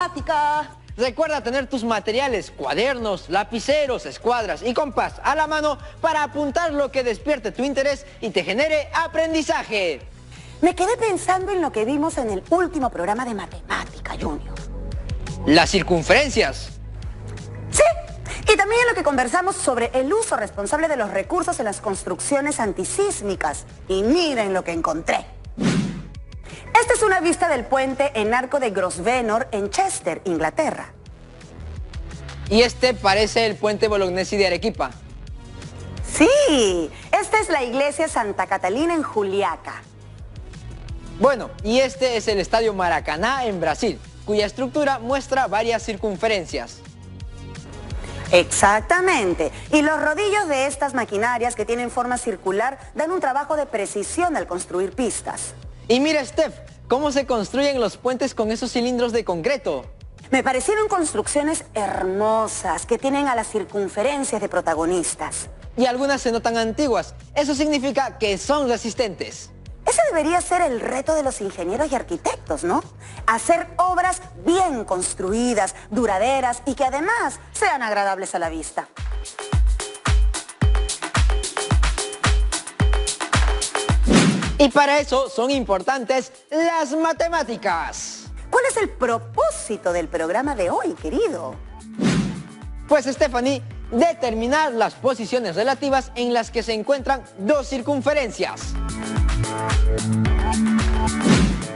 matemática. Recuerda tener tus materiales, cuadernos, lapiceros, escuadras y compás a la mano para apuntar lo que despierte tu interés y te genere aprendizaje. Me quedé pensando en lo que vimos en el último programa de matemática, Junior. Las circunferencias. Sí, y también en lo que conversamos sobre el uso responsable de los recursos en las construcciones antisísmicas. Y miren lo que encontré. Esta es una vista del puente en Arco de Grosvenor en Chester, Inglaterra. Y este parece el puente Bolognesi de Arequipa. Sí, esta es la iglesia Santa Catalina en Juliaca. Bueno, y este es el estadio Maracaná en Brasil, cuya estructura muestra varias circunferencias. Exactamente. Y los rodillos de estas maquinarias que tienen forma circular dan un trabajo de precisión al construir pistas. Y mira, Steph, cómo se construyen los puentes con esos cilindros de concreto. Me parecieron construcciones hermosas que tienen a las circunferencias de protagonistas. Y algunas se notan antiguas. Eso significa que son resistentes. Ese debería ser el reto de los ingenieros y arquitectos, ¿no? Hacer obras bien construidas, duraderas y que además sean agradables a la vista. Y para eso son importantes las matemáticas. ¿Cuál es el propósito del programa de hoy, querido? Pues, Stephanie, determinar las posiciones relativas en las que se encuentran dos circunferencias.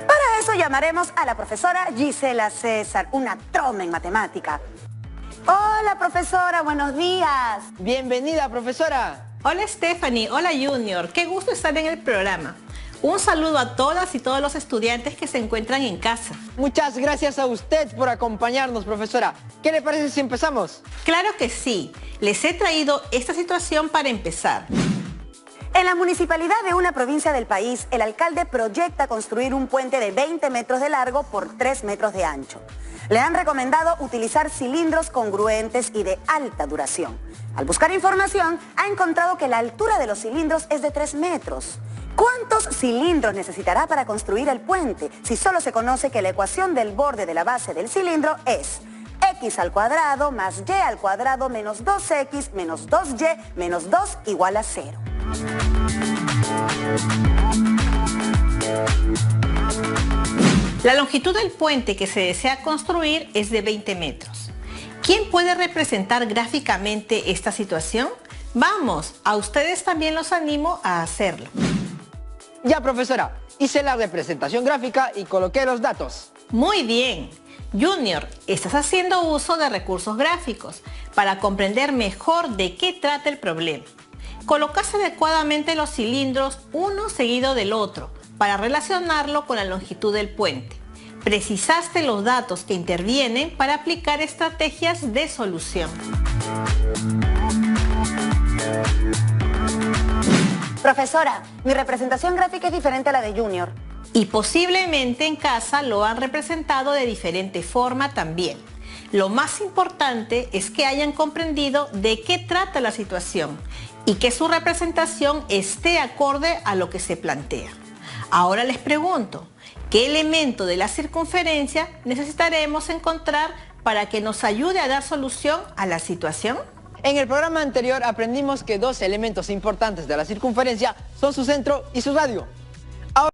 Para eso llamaremos a la profesora Gisela César, una troma en matemática. Hola, profesora, buenos días. Bienvenida, profesora. Hola Stephanie, hola Junior, qué gusto estar en el programa. Un saludo a todas y todos los estudiantes que se encuentran en casa. Muchas gracias a usted por acompañarnos, profesora. ¿Qué le parece si empezamos? Claro que sí, les he traído esta situación para empezar. En la municipalidad de una provincia del país, el alcalde proyecta construir un puente de 20 metros de largo por 3 metros de ancho. Le han recomendado utilizar cilindros congruentes y de alta duración. Al buscar información, ha encontrado que la altura de los cilindros es de 3 metros. ¿Cuántos cilindros necesitará para construir el puente si solo se conoce que la ecuación del borde de la base del cilindro es x al cuadrado más y al cuadrado menos 2x menos 2y menos 2 igual a 0? La longitud del puente que se desea construir es de 20 metros. ¿Quién puede representar gráficamente esta situación? Vamos, a ustedes también los animo a hacerlo. Ya, profesora, hice la representación gráfica y coloqué los datos. Muy bien. Junior, estás haciendo uso de recursos gráficos para comprender mejor de qué trata el problema. Colocas adecuadamente los cilindros uno seguido del otro para relacionarlo con la longitud del puente. Precisaste los datos que intervienen para aplicar estrategias de solución. Profesora, mi representación gráfica es diferente a la de Junior. Y posiblemente en casa lo han representado de diferente forma también. Lo más importante es que hayan comprendido de qué trata la situación y que su representación esté acorde a lo que se plantea. Ahora les pregunto, ¿qué elemento de la circunferencia necesitaremos encontrar para que nos ayude a dar solución a la situación? En el programa anterior aprendimos que dos elementos importantes de la circunferencia son su centro y su radio.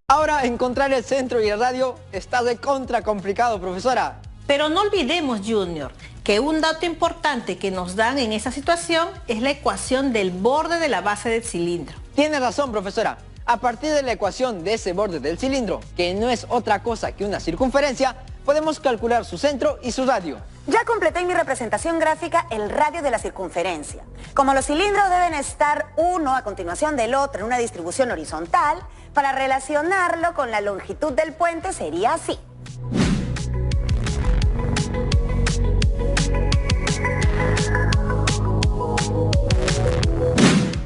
Ahora encontrar el centro y el radio está de contra complicado, profesora. Pero no olvidemos, Junior, que un dato importante que nos dan en esa situación es la ecuación del borde de la base del cilindro. Tiene razón, profesora. A partir de la ecuación de ese borde del cilindro, que no es otra cosa que una circunferencia, podemos calcular su centro y su radio. Ya completé en mi representación gráfica el radio de la circunferencia. Como los cilindros deben estar uno a continuación del otro en una distribución horizontal, para relacionarlo con la longitud del puente sería así.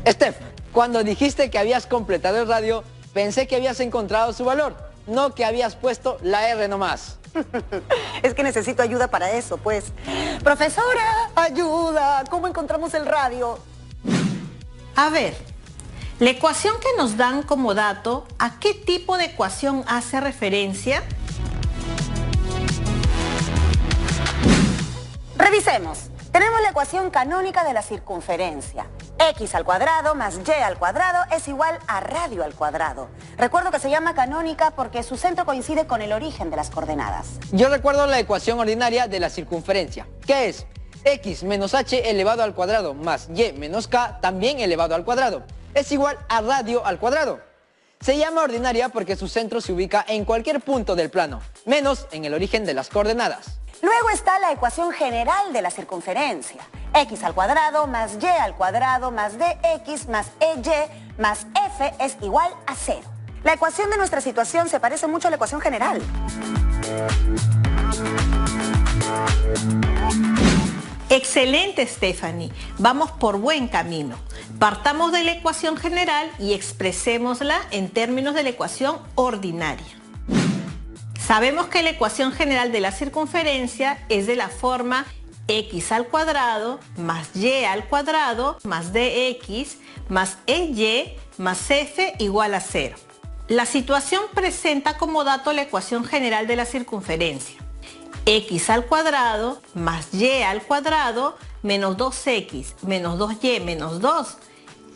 Steph, cuando dijiste que habías completado el radio, pensé que habías encontrado su valor, no que habías puesto la R nomás. Es que necesito ayuda para eso, pues. Profesora, ayuda. ¿Cómo encontramos el radio? A ver, la ecuación que nos dan como dato, ¿a qué tipo de ecuación hace referencia? Comencemos. Tenemos la ecuación canónica de la circunferencia. X al cuadrado más Y al cuadrado es igual a radio al cuadrado. Recuerdo que se llama canónica porque su centro coincide con el origen de las coordenadas. Yo recuerdo la ecuación ordinaria de la circunferencia, que es x menos h elevado al cuadrado más y menos k también elevado al cuadrado es igual a radio al cuadrado. Se llama ordinaria porque su centro se ubica en cualquier punto del plano, menos en el origen de las coordenadas. Luego está la ecuación general de la circunferencia. X al cuadrado más Y al cuadrado más DX más EY más F es igual a 0. La ecuación de nuestra situación se parece mucho a la ecuación general. Excelente, Stephanie. Vamos por buen camino. Partamos de la ecuación general y expresémosla en términos de la ecuación ordinaria. Sabemos que la ecuación general de la circunferencia es de la forma x al cuadrado más y al cuadrado más dx más ey más f igual a 0. La situación presenta como dato la ecuación general de la circunferencia. X al cuadrado más y al cuadrado menos 2x menos 2y menos 2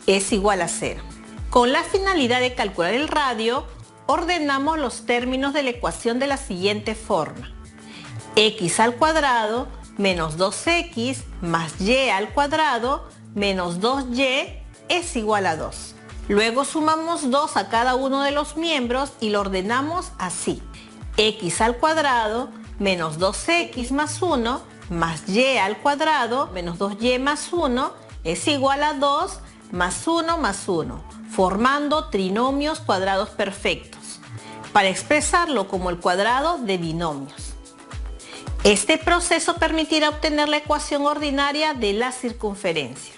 es igual a 0. Con la finalidad de calcular el radio, ordenamos los términos de la ecuación de la siguiente forma. X al cuadrado menos 2x más y al cuadrado menos 2y es igual a 2. Luego sumamos 2 a cada uno de los miembros y lo ordenamos así. X al cuadrado menos 2x más 1 más y al cuadrado menos 2y más 1 es igual a 2 más 1 más 1, formando trinomios cuadrados perfectos, para expresarlo como el cuadrado de binomios. Este proceso permitirá obtener la ecuación ordinaria de la circunferencia.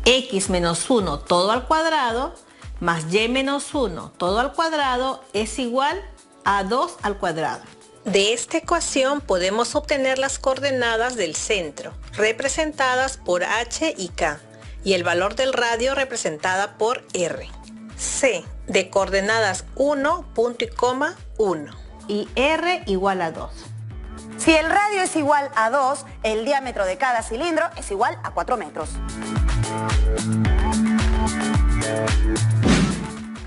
X menos 1 todo al cuadrado más y menos 1 todo al cuadrado es igual a 2 al cuadrado. De esta ecuación podemos obtener las coordenadas del centro, representadas por h y k, y el valor del radio representada por r. C, de coordenadas 1, punto y coma, 1, y r igual a 2. Si el radio es igual a 2, el diámetro de cada cilindro es igual a 4 metros.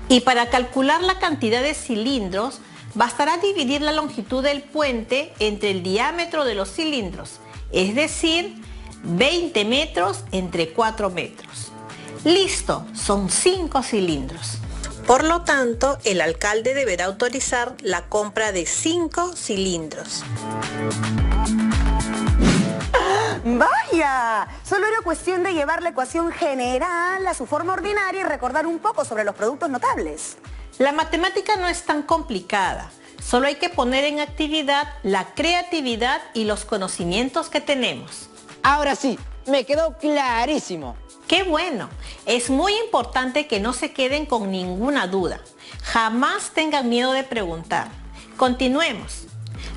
Y para calcular la cantidad de cilindros, bastará dividir la longitud del puente entre el diámetro de los cilindros, es decir, 20 metros entre 4 metros. Listo, son 5 cilindros. Por lo tanto, el alcalde deberá autorizar la compra de 5 cilindros. ¡Vaya! Solo era cuestión de llevar la ecuación general a su forma ordinaria y recordar un poco sobre los productos notables. La matemática no es tan complicada, solo hay que poner en actividad la creatividad y los conocimientos que tenemos. Ahora sí, me quedó clarísimo. ¡Qué bueno! Es muy importante que no se queden con ninguna duda. Jamás tengan miedo de preguntar. Continuemos.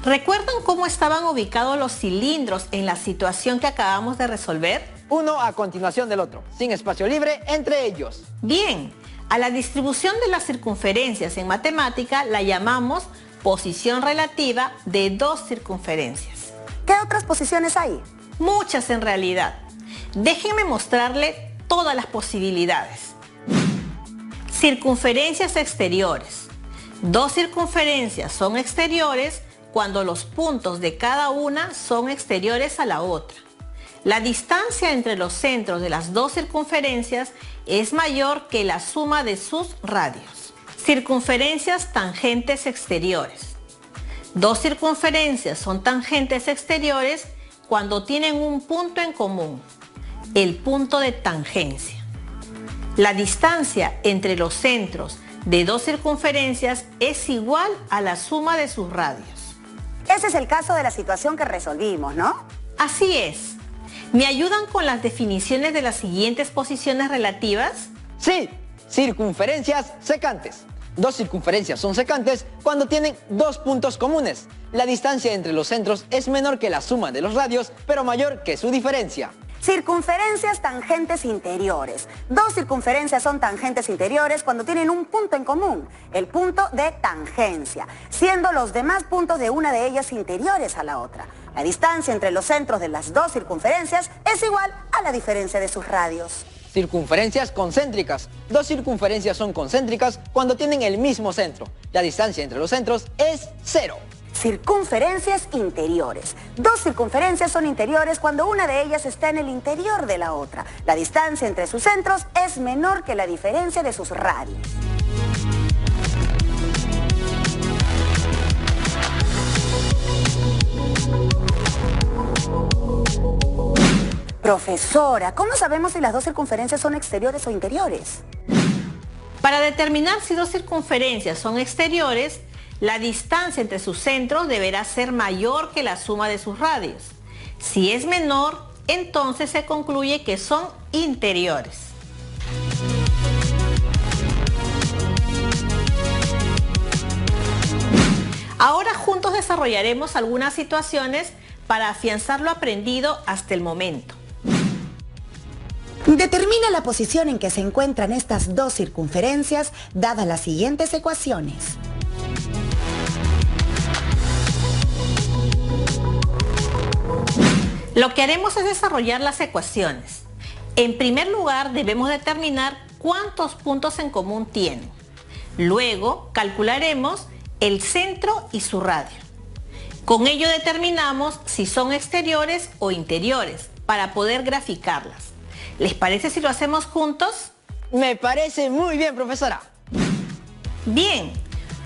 ¿Recuerdan cómo estaban ubicados los cilindros en la situación que acabamos de resolver? Uno a continuación del otro, sin espacio libre entre ellos. Bien, a la distribución de las circunferencias en matemática la llamamos posición relativa de dos circunferencias. ¿Qué otras posiciones hay? Muchas en realidad. Déjenme mostrarle todas las posibilidades. Circunferencias exteriores. Dos circunferencias son exteriores cuando los puntos de cada una son exteriores a la otra. La distancia entre los centros de las dos circunferencias es mayor que la suma de sus radios. Circunferencias tangentes exteriores. Dos circunferencias son tangentes exteriores cuando tienen un punto en común, el punto de tangencia. La distancia entre los centros de dos circunferencias es igual a la suma de sus radios. Ese es el caso de la situación que resolvimos, ¿no? Así es. ¿Me ayudan con las definiciones de las siguientes posiciones relativas? Sí, circunferencias secantes. Dos circunferencias son secantes cuando tienen dos puntos comunes. La distancia entre los centros es menor que la suma de los radios, pero mayor que su diferencia. Circunferencias tangentes interiores. Dos circunferencias son tangentes interiores cuando tienen un punto en común, el punto de tangencia, siendo los demás puntos de una de ellas interiores a la otra. La distancia entre los centros de las dos circunferencias es igual a la diferencia de sus radios. Circunferencias concéntricas. Dos circunferencias son concéntricas cuando tienen el mismo centro. La distancia entre los centros es 0. Circunferencias interiores. Dos circunferencias son interiores cuando una de ellas está en el interior de la otra. La distancia entre sus centros es menor que la diferencia de sus radios. Profesora, ¿cómo sabemos si las dos circunferencias son exteriores o interiores? Para determinar si dos circunferencias son exteriores, la distancia entre sus centros deberá ser mayor que la suma de sus radios. Si es menor, entonces se concluye que son interiores. Ahora juntos desarrollaremos algunas situaciones para afianzar lo aprendido hasta el momento. Determina la posición en que se encuentran estas dos circunferencias dadas las siguientes ecuaciones. Lo que haremos es desarrollar las ecuaciones. En primer lugar, debemos determinar cuántos puntos en común tienen. Luego, calcularemos el centro y su radio. Con ello determinamos si son exteriores o interiores para poder graficarlas. ¿Les parece si lo hacemos juntos? Me parece muy bien, profesora. Bien,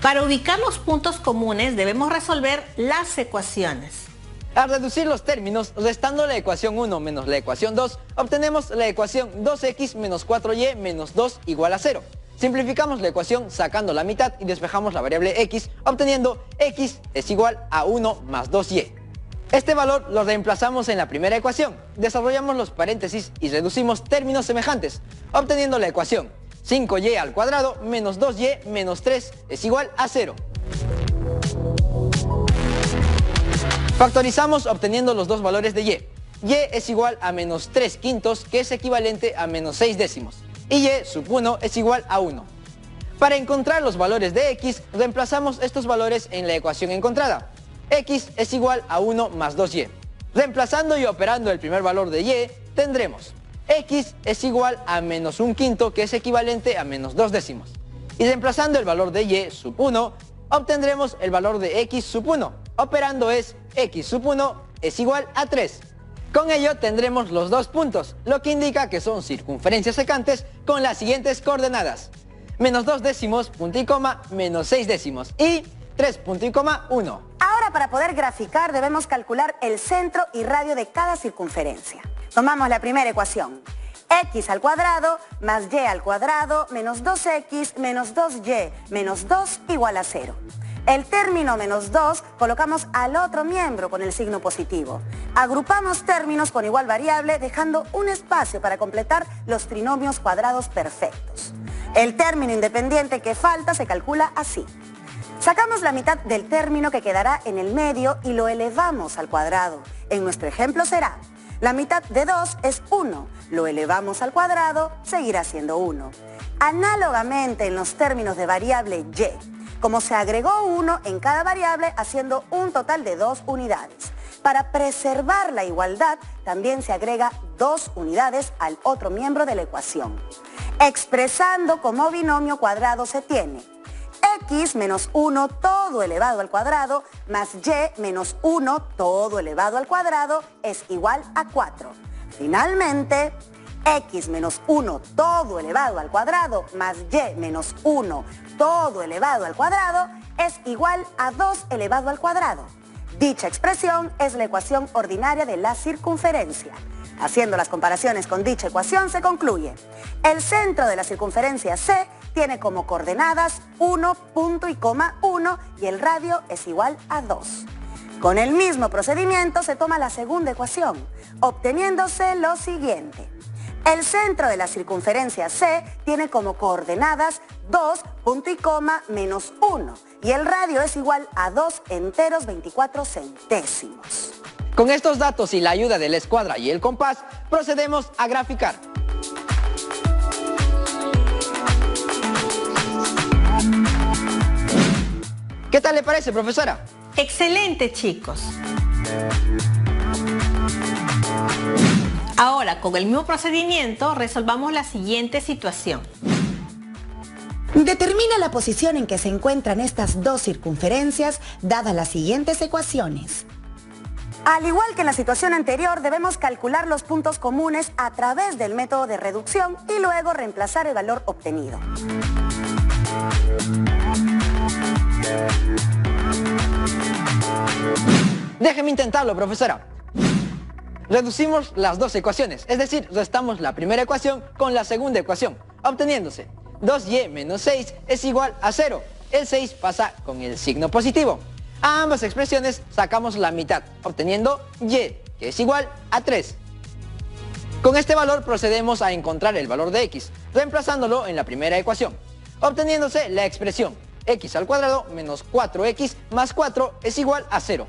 para ubicar los puntos comunes debemos resolver las ecuaciones. Al reducir los términos, restando la ecuación 1 menos la ecuación 2, obtenemos la ecuación 2x menos 4y menos 2 igual a 0. Simplificamos la ecuación sacando la mitad y despejamos la variable x, obteniendo x es igual a 1 más 2y. Este valor lo reemplazamos en la primera ecuación, desarrollamos los paréntesis y reducimos términos semejantes, obteniendo la ecuación 5y al cuadrado menos 2y menos 3 es igual a 0. Factorizamos obteniendo los dos valores de y. Y es igual a menos 3 quintos, que es equivalente a menos 6 décimos. Y y sub 1 es igual a 1. Para encontrar los valores de x, reemplazamos estos valores en la ecuación encontrada. X es igual a 1 más 2y. Reemplazando y operando el primer valor de y, tendremos x es igual a menos 1 quinto, que es equivalente a menos 2 décimos. Y reemplazando el valor de y sub 1, obtendremos el valor de x sub 1. Operando es x sub 1 es igual a 3. Con ello tendremos los dos puntos, lo que indica que son circunferencias secantes con las siguientes coordenadas. Menos 2 décimos, punto y coma, menos 6 décimos y 3 punto y coma 1. Ahora, para poder graficar debemos calcular el centro y radio de cada circunferencia. Tomamos la primera ecuación. X al cuadrado más y al cuadrado menos 2x menos 2y menos 2 igual a 0. El término menos 2 colocamos al otro miembro con el signo positivo. Agrupamos términos con igual variable dejando un espacio para completar los trinomios cuadrados perfectos. El término independiente que falta se calcula así. Sacamos la mitad del término que quedará en el medio y lo elevamos al cuadrado. En nuestro ejemplo será: la mitad de 2 es 1, lo elevamos al cuadrado, seguirá siendo 1. Análogamente en los términos de variable y, como se agregó 1 en cada variable haciendo un total de 2 unidades. Para preservar la igualdad también se agrega 2 unidades al otro miembro de la ecuación. Expresando como binomio cuadrado se tiene x menos 1 todo elevado al cuadrado más y menos 1 todo elevado al cuadrado es igual a 4. Finalmente, x menos 1 todo elevado al cuadrado más y menos 1 todo elevado al cuadrado es igual a 2 elevado al cuadrado. Dicha expresión es la ecuación ordinaria de la circunferencia. Haciendo las comparaciones con dicha ecuación se concluye: el centro de la circunferencia C tiene como coordenadas 1, punto y coma 1 y el radio es igual a 2. Con el mismo procedimiento se toma la segunda ecuación, obteniéndose lo siguiente. El centro de la circunferencia C tiene como coordenadas 2, punto y coma, menos 1 y el radio es igual a 2 enteros 24 centésimos. Con estos datos y la ayuda de la escuadra y el compás, procedemos a graficar. ¿Qué tal le parece, profesora? Excelente, chicos. Ahora, con el mismo procedimiento, resolvamos la siguiente situación. Determina la posición en que se encuentran estas dos circunferencias dadas las siguientes ecuaciones. Al igual que en la situación anterior, debemos calcular los puntos comunes a través del método de reducción y luego reemplazar el valor obtenido. Déjeme intentarlo, profesora. Reducimos las dos ecuaciones, es decir, restamos la primera ecuación con la segunda ecuación, obteniéndose 2y menos 6 es igual a 0. El 6 pasa con el signo positivo. A ambas expresiones sacamos la mitad, obteniendo y, que es igual a 3. Con este valor procedemos a encontrar el valor de x, reemplazándolo en la primera ecuación, obteniéndose la expresión x al cuadrado menos 4x más 4 es igual a 0.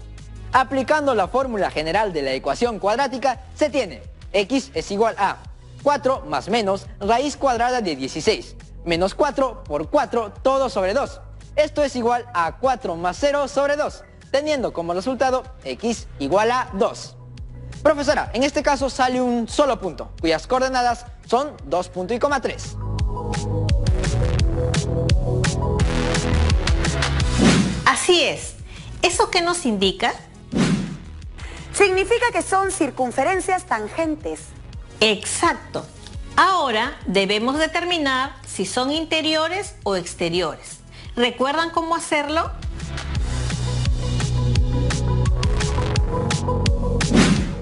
Aplicando la fórmula general de la ecuación cuadrática, se tiene x es igual a 4 más menos raíz cuadrada de 16, menos 4 por 4 todo sobre 2. Esto es igual a 4 más 0 sobre 2, teniendo como resultado x igual a 2. Profesora, en este caso sale un solo punto, cuyas coordenadas son 2,3. Así es. ¿Eso qué nos indica? Significa que son circunferencias tangentes. Exacto. Ahora debemos determinar si son interiores o exteriores. ¿Recuerdan cómo hacerlo?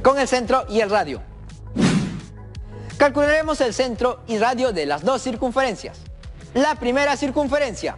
Con el centro y el radio. Calcularemos el centro y radio de las dos circunferencias. La primera circunferencia,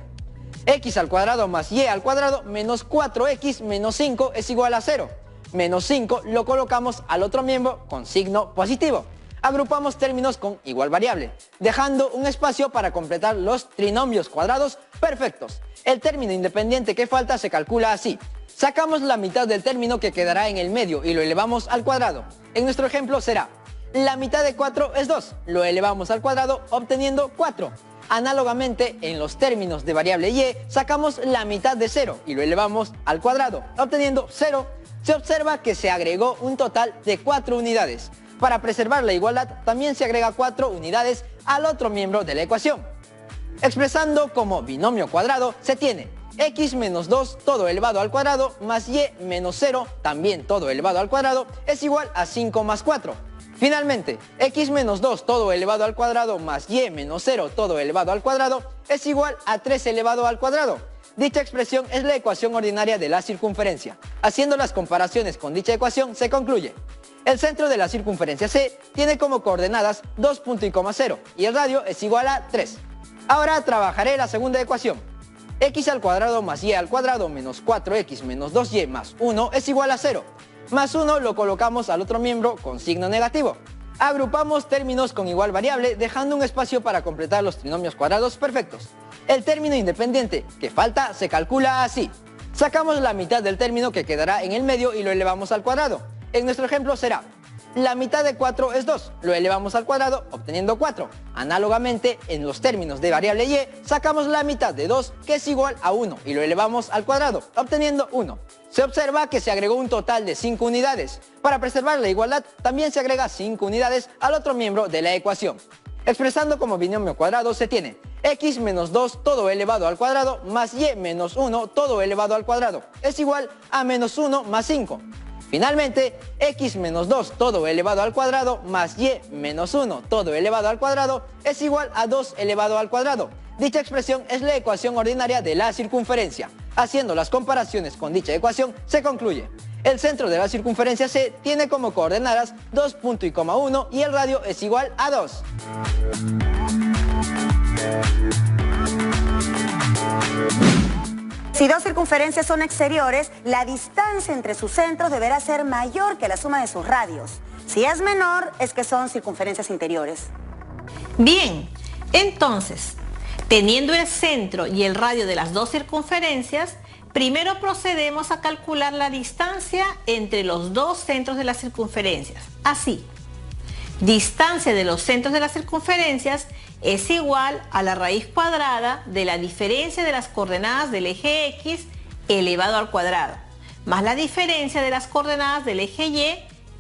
x al cuadrado más y al cuadrado menos 4x menos 5 es igual a 0. Menos 5 lo colocamos al otro miembro con signo positivo. Agrupamos términos con igual variable, dejando un espacio para completar los trinomios cuadrados perfectos. El término independiente que falta se calcula así. Sacamos la mitad del término que quedará en el medio y lo elevamos al cuadrado. En nuestro ejemplo será, la mitad de 4 es 2, lo elevamos al cuadrado obteniendo 4. Análogamente, en los términos de variable y, sacamos la mitad de 0 y lo elevamos al cuadrado, obteniendo 0. Se observa que se agregó un total de 4 unidades. Para preservar la igualdad, también se agrega 4 unidades al otro miembro de la ecuación. Expresando como binomio cuadrado, se tiene x menos 2 todo elevado al cuadrado más y menos 0, también todo elevado al cuadrado, es igual a 5 más 4. Finalmente, x menos 2 todo elevado al cuadrado más y menos 0 todo elevado al cuadrado es igual a 3 elevado al cuadrado. Dicha expresión es la ecuación ordinaria de la circunferencia. Haciendo las comparaciones con dicha ecuación, se concluye. El centro de la circunferencia C tiene como coordenadas 2,0 y el radio es igual a 3. Ahora trabajaré la segunda ecuación. X al cuadrado más y al cuadrado menos 4x menos 2y más 1 es igual a 0. Más 1 lo colocamos al otro miembro con signo negativo. Agrupamos términos con igual variable, dejando un espacio para completar los trinomios cuadrados perfectos. El término independiente que falta se calcula así. Sacamos la mitad del término que quedará en el medio y lo elevamos al cuadrado. En nuestro ejemplo será, la mitad de 4 es 2, lo elevamos al cuadrado obteniendo 4. Análogamente, en los términos de variable y, sacamos la mitad de 2 que es igual a 1 y lo elevamos al cuadrado obteniendo 1. Se observa que se agregó un total de 5 unidades. Para preservar la igualdad, también se agrega 5 unidades al otro miembro de la ecuación. Expresando como binomio cuadrado se tiene x menos 2 todo elevado al cuadrado más y menos 1 todo elevado al cuadrado es igual a menos 1 más 5. Finalmente, x menos 2 todo elevado al cuadrado más y menos 1 todo elevado al cuadrado es igual a 2 elevado al cuadrado. Dicha expresión es la ecuación ordinaria de la circunferencia. Haciendo las comparaciones con dicha ecuación, se concluye. El centro de la circunferencia C tiene como coordenadas 2,1 y el radio es igual a 2. Si dos circunferencias son exteriores, la distancia entre sus centros deberá ser mayor que la suma de sus radios. Si es menor, es que son circunferencias interiores. Bien, entonces, teniendo el centro y el radio de las dos circunferencias, primero procedemos a calcular la distancia entre los dos centros de las circunferencias. Así, distancia de los centros de las circunferencias es igual a la raíz cuadrada de la diferencia de las coordenadas del eje X elevado al cuadrado. más la diferencia de las coordenadas del eje Y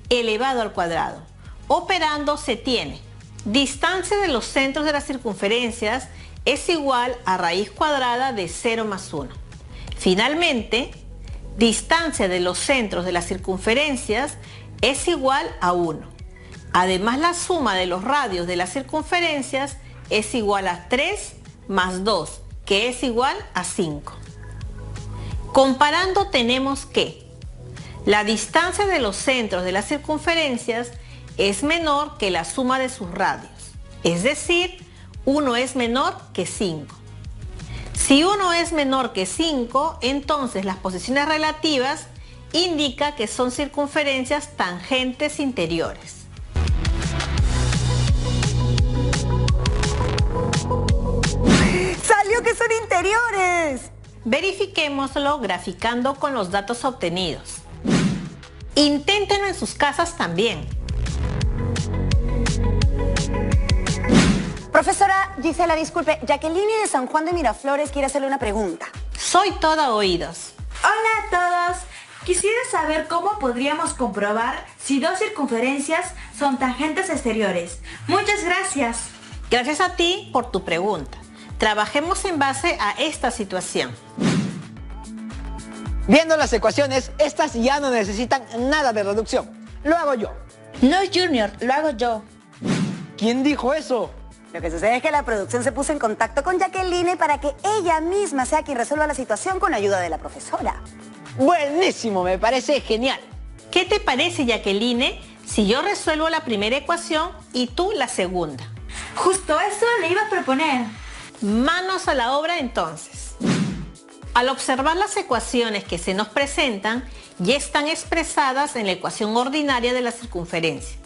elevado al cuadrado. Operando se tiene distancia de los centros de las circunferencias es igual a raíz cuadrada de 0 más 1. Finalmente, distancia de los centros de las circunferencias es igual a 1. Además, la suma de los radios de las circunferencias es igual a 3 más 2, que es igual a 5. Comparando tenemos que la distancia de los centros de las circunferencias es menor que la suma de sus radios, es decir, 1 es menor que 5. Si 1 es menor que 5, entonces las posiciones relativas indica que son circunferencias tangentes interiores. ¡Salió que son interiores! Verifiquémoslo graficando con los datos obtenidos. Inténtenlo en sus casas también. Profesora Gisela, disculpe, Jacqueline de San Juan de Miraflores quiere hacerle una pregunta. Soy toda oídos. Hola a todos. Quisiera saber cómo podríamos comprobar si dos circunferencias son tangentes exteriores. Muchas gracias. Gracias a ti por tu pregunta. Trabajemos en base a esta situación. Viendo las ecuaciones, estas ya no necesitan nada de reducción. Lo hago yo. No, Junior, lo hago yo. ¿Quién dijo eso? Lo que sucede es que la producción se puso en contacto con Jacqueline para que ella misma sea quien resuelva la situación con la ayuda de la profesora. Buenísimo, me parece genial. ¿Qué te parece, Jacqueline, si yo resuelvo la primera ecuación y tú la segunda? Justo eso le iba a proponer. Manos a la obra entonces. Al observar las ecuaciones que se nos presentan, ya están expresadas en la ecuación ordinaria de la circunferencia.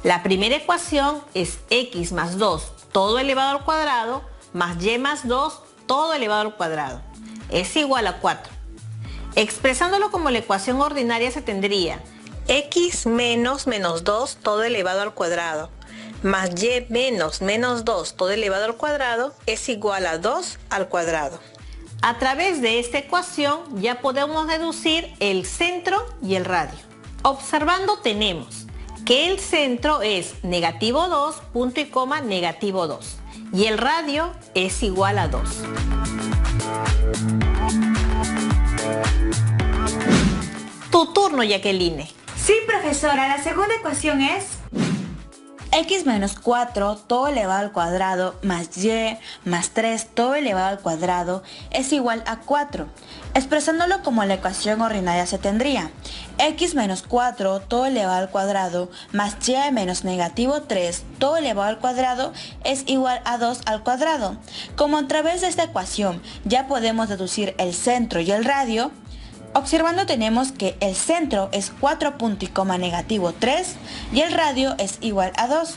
La primera ecuación es x más 2 todo elevado al cuadrado más y más 2 todo elevado al cuadrado. Es igual a 4. Expresándolo como la ecuación ordinaria se tendría x menos menos 2 todo elevado al cuadrado más y menos menos 2 todo elevado al cuadrado es igual a 2 al cuadrado. A través de esta ecuación ya podemos deducir el centro y el radio. Observando tenemos que el centro es negativo 2, punto y coma, negativo 2. Y el radio es igual a 2. Tu turno, Jacqueline. Sí, profesora, la segunda ecuación es x menos 4 todo elevado al cuadrado más y más 3 todo elevado al cuadrado es igual a 4. Expresándolo como la ecuación ordinaria se tendría x menos 4 todo elevado al cuadrado más y menos negativo 3 todo elevado al cuadrado es igual a 2 al cuadrado. Como a través de esta ecuación ya podemos deducir el centro y el radio, observando tenemos que el centro es 4 punto y coma negativo 3 y el radio es igual a 2.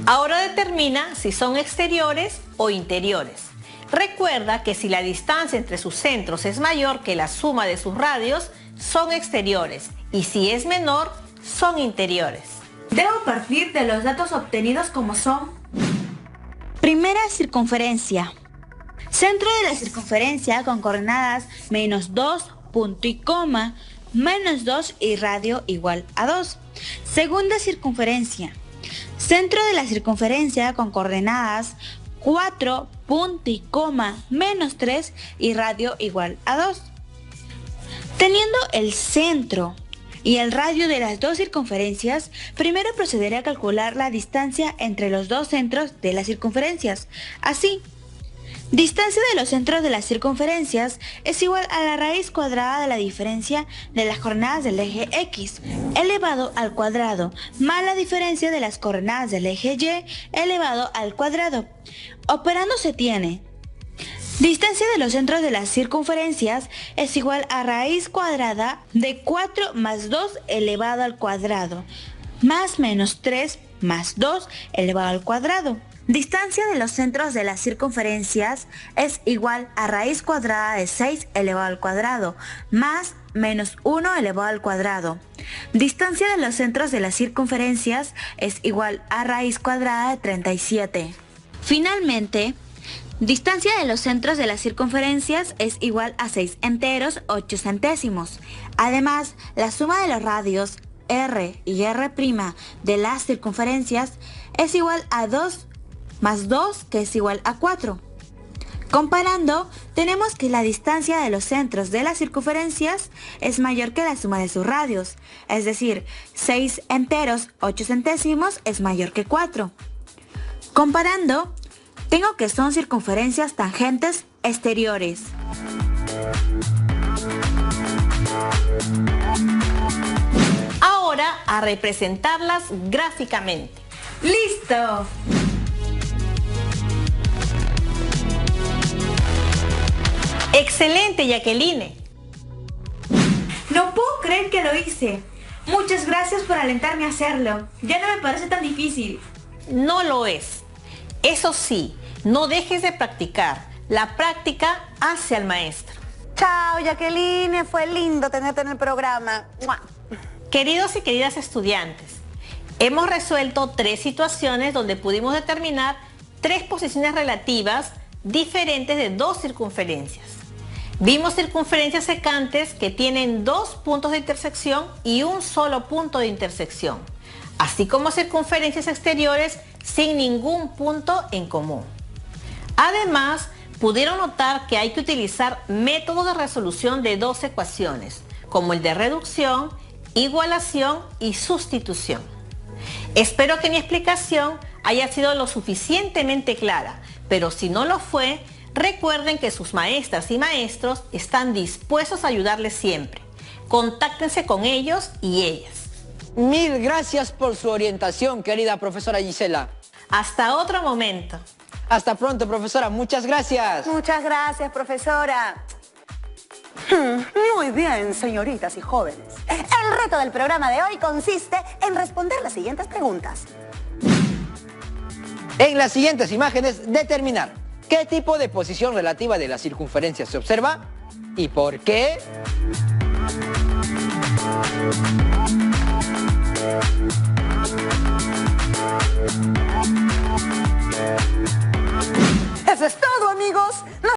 Ahora determina si son exteriores o interiores. Recuerda que si la distancia entre sus centros es mayor que la suma de sus radios, son exteriores y si es menor, son interiores. Debo partir de los datos obtenidos como son. Primera circunferencia. Centro de la circunferencia con coordenadas menos 2, punto y coma, menos 2 y radio igual a 2. Segunda circunferencia. Centro de la circunferencia con coordenadas 4, punto y coma, menos 3 y radio igual a 2. Teniendo el centro y el radio de las dos circunferencias, primero procederé a calcular la distancia entre los dos centros de las circunferencias. Así, distancia de los centros de las circunferencias es igual a la raíz cuadrada de la diferencia de las coordenadas del eje X elevado al cuadrado más la diferencia de las coordenadas del eje Y elevado al cuadrado. Operando se tiene distancia de los centros de las circunferencias es igual a raíz cuadrada de 4 más 2 elevado al cuadrado más menos 3 más 2 elevado al cuadrado. Distancia de los centros de las circunferencias es igual a raíz cuadrada de 6 elevado al cuadrado más menos 1 elevado al cuadrado. Distancia de los centros de las circunferencias es igual a raíz cuadrada de 37. Finalmente, Distancia de los centros de las circunferencias es igual a 6 enteros 8 centésimos. Además, la suma de los radios R y R' de las circunferencias es igual a 2 más 2, que es igual a 4. Comparando, tenemos que la distancia de los centros de las circunferencias es mayor que la suma de sus radios, es decir, 6 enteros 8 centésimos es mayor que 4. Comparando, tengo que son circunferencias tangentes exteriores. Ahora a representarlas gráficamente. ¡Listo! ¡Excelente, Jacqueline! No puedo creer que lo hice. Muchas gracias por alentarme a hacerlo. Ya no me parece tan difícil. No lo es. Eso sí, no dejes de practicar. La práctica hace al maestro. Chao, Jacqueline. Fue lindo tenerte en el programa. ¡Mua! Queridos y queridas estudiantes, hemos resuelto 3 situaciones donde pudimos determinar 3 posiciones relativas diferentes de 2 circunferencias. Vimos circunferencias secantes que tienen 2 puntos de intersección y un solo punto de intersección, así como circunferencias exteriores sin ningún punto en común. Además, pudieron notar que hay que utilizar métodos de resolución de 2 ecuaciones, como el de reducción, igualación y sustitución. Espero que mi explicación haya sido lo suficientemente clara, pero si no lo fue, recuerden que sus maestras y maestros están dispuestos a ayudarles siempre. Contáctense con ellos y ellas. Mil gracias por su orientación, querida profesora Gisela. Hasta otro momento. Hasta pronto, profesora. Muchas gracias. Muchas gracias, profesora. Muy bien, señoritas y jóvenes. El reto del programa de hoy consiste en responder las siguientes preguntas. En las siguientes imágenes, determinar qué tipo de posición relativa de la circunferencia se observa y por qué.